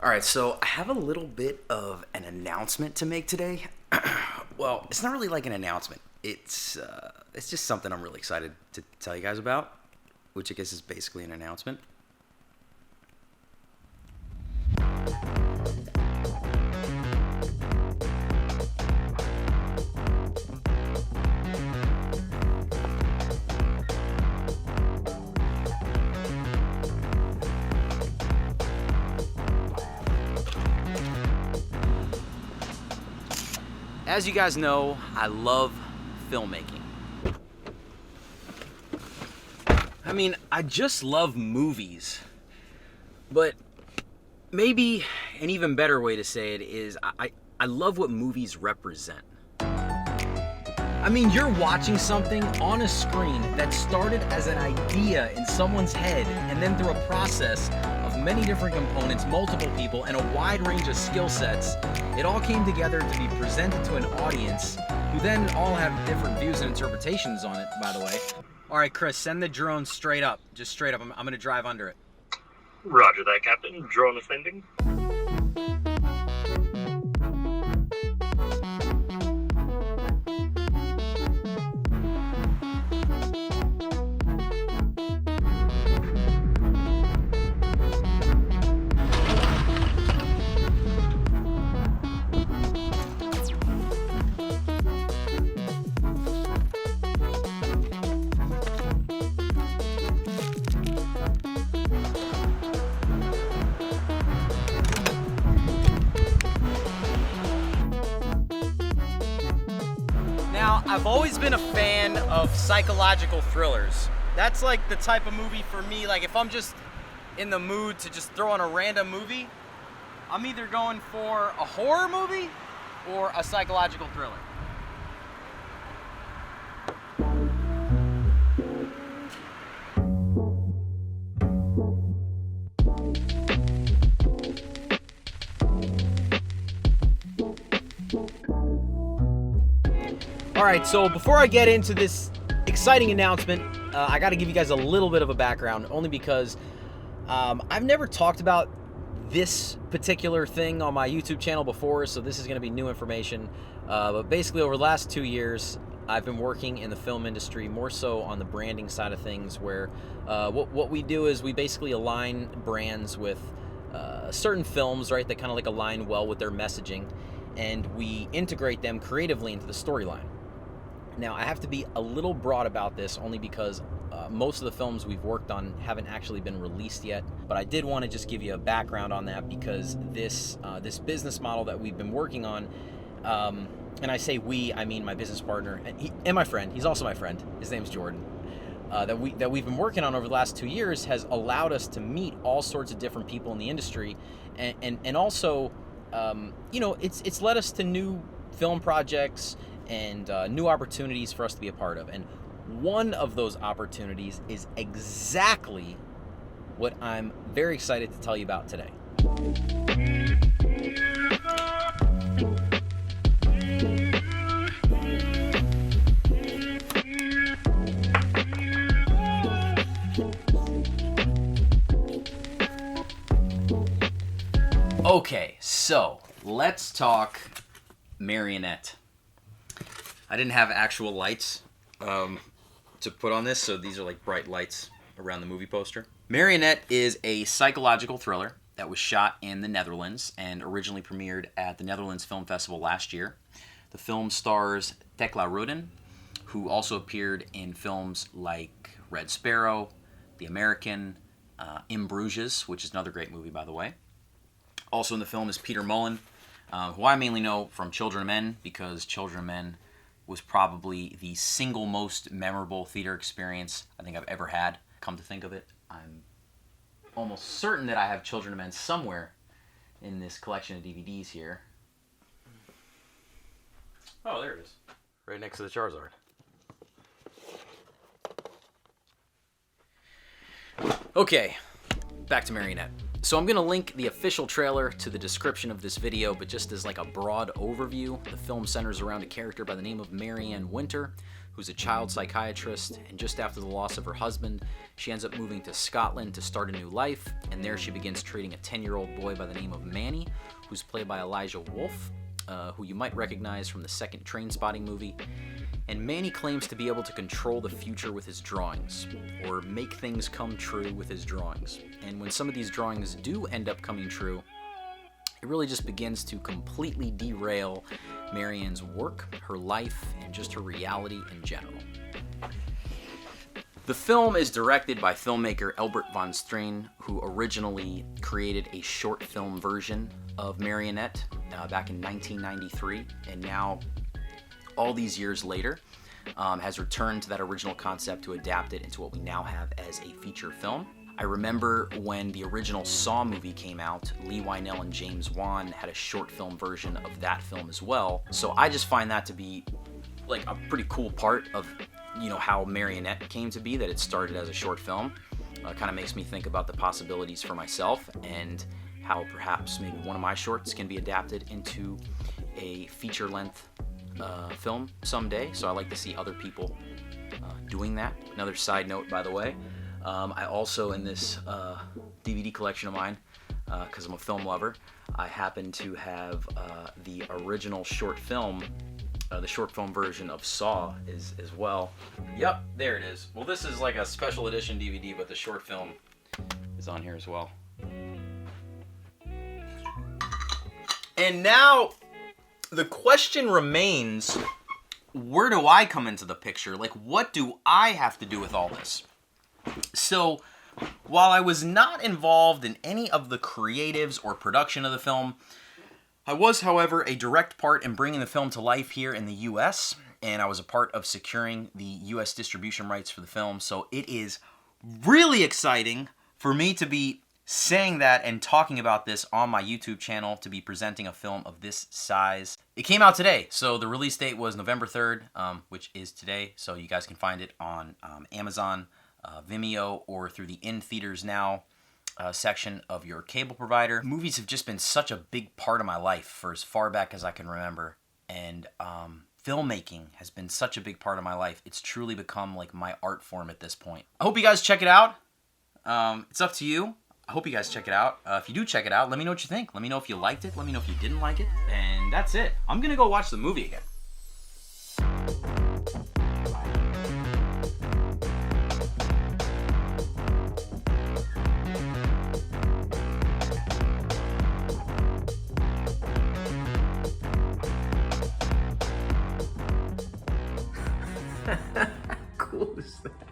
All right, so I have a little bit of an announcement to make today. Well, it's not really like an announcement. It's just something I'm really excited to tell you guys about, which I guess is basically an announcement. As you guys know, I love filmmaking. I mean, I just love movies. But maybe an even better way to say it is I love what movies represent. I mean, you're watching something on a screen that started as an idea in someone's head, and then through a process of many different components, multiple people, and a wide range of skill sets, it all came together to be presented to an audience who then all have different views and interpretations on it, by the way. All right, Chris, send the drone straight up. Just straight up. I'm going to drive under it. Roger that, Captain. Drone ascending. Now, I've always been a fan of psychological thrillers. That's like the type of movie for me, like if I'm just in the mood to just throw on a random movie, I'm either going for a horror movie or a psychological thriller. All right, so before I get into this exciting announcement, I got to give you guys a little bit of a background, only because I've never talked about this particular thing on my YouTube channel before, so this is going to be new information. But basically, over the last 2 years, I've been working in the film industry, more so on the branding side of things, where what we do is we basically align brands with certain films, right, that kind of like align well with their messaging, and we integrate them creatively into the storyline. Now, I have to be a little broad about this only because most of the films we've worked on haven't actually been released yet, but I did want to just give you a background on that because this business model that we've been working on, and I say we, I mean my business partner and my friend, he's also my friend, his name's Jordan, that we've been working on over the last 2 years has allowed us to meet all sorts of different people in the industry, and also, it's led us to new film projects and new opportunities for us to be a part of. And one of those opportunities is exactly what I'm very excited to tell you about today. Okay, so let's talk Marionette. I didn't have actual lights to put on this, so these are like bright lights around the movie poster. Marionette is a psychological thriller that was shot in the Netherlands and originally premiered at the Netherlands Film Festival last year. The film stars Tekla Rudin, who also appeared in films like Red Sparrow, The American, In Bruges, which is another great movie, by the way. Also in the film is Peter Mullen, who I mainly know from Children of Men, because Children of Men was probably the single most memorable theater experience I think I've ever had. Come to think of it, I'm almost certain that I have Children of Men somewhere in this collection of DVDs here. Oh, there it is. Right next to the Charizard. Okay, back to Marionette. So I'm going to link the official trailer to the description of this video, but just as like a broad overview, the film centers around a character by the name of Marianne Winter, who's a child psychiatrist, and just after the loss of her husband, she ends up moving to Scotland to start a new life, and there she begins treating a 10-year-old boy by the name of Manny, who's played by Elijah Wolf, who you might recognize from the second Trainspotting movie. And Manny claims to be able to control the future with his drawings, or make things come true with his drawings. And when some of these drawings do end up coming true, it really just begins to completely derail Marianne's work, her life, and just her reality in general. The film is directed by filmmaker Albert von Steen, who originally created a short film version of Marionette back in 1993, and now, all these years later, has returned to that original concept to adapt it into what we now have as a feature film. I remember when the original Saw movie came out, Lee Wynell and James Wan had a short film version of that film as well. So I just find that to be like a pretty cool part of, how Marionette came to be, that it started as a short film. Kind of makes me think about the possibilities for myself and how perhaps maybe one of my shorts can be adapted into a feature-length film someday. So I like to see other people doing that. Another side note, by the way, I also, in this DVD collection of mine, because I'm a film lover, I happen to have the original short film, the short film version of Saw as well. Yep, there it is. Well, this is like a special edition DVD, but the short film is on here as well. And now, the question remains, where do I come into the picture? Like, what do I have to do with all this? So, while I was not involved in any of the creatives or production of the film, I was, however, a direct part in bringing the film to life here in the US, and I was a part of securing the US distribution rights for the film, so it is really exciting for me to be saying that and talking about this on my YouTube channel, to be presenting a film of this size. It came out today, so the release date was November 3rd, which is today, so you guys can find it on Amazon, Vimeo, or through the In Theaters Now section of your cable provider. Movies have just been such a big part of my life for as far back as I can remember, and filmmaking has been such a big part of my life. It's truly become like my art form at this point. I hope you guys check it out. It's up to you. I hope you guys check it out. If you do check it out, let me know what you think. Let me know if you liked it. Let me know if you didn't like it. And that's it. I'm gonna go watch the movie again. How cool is that?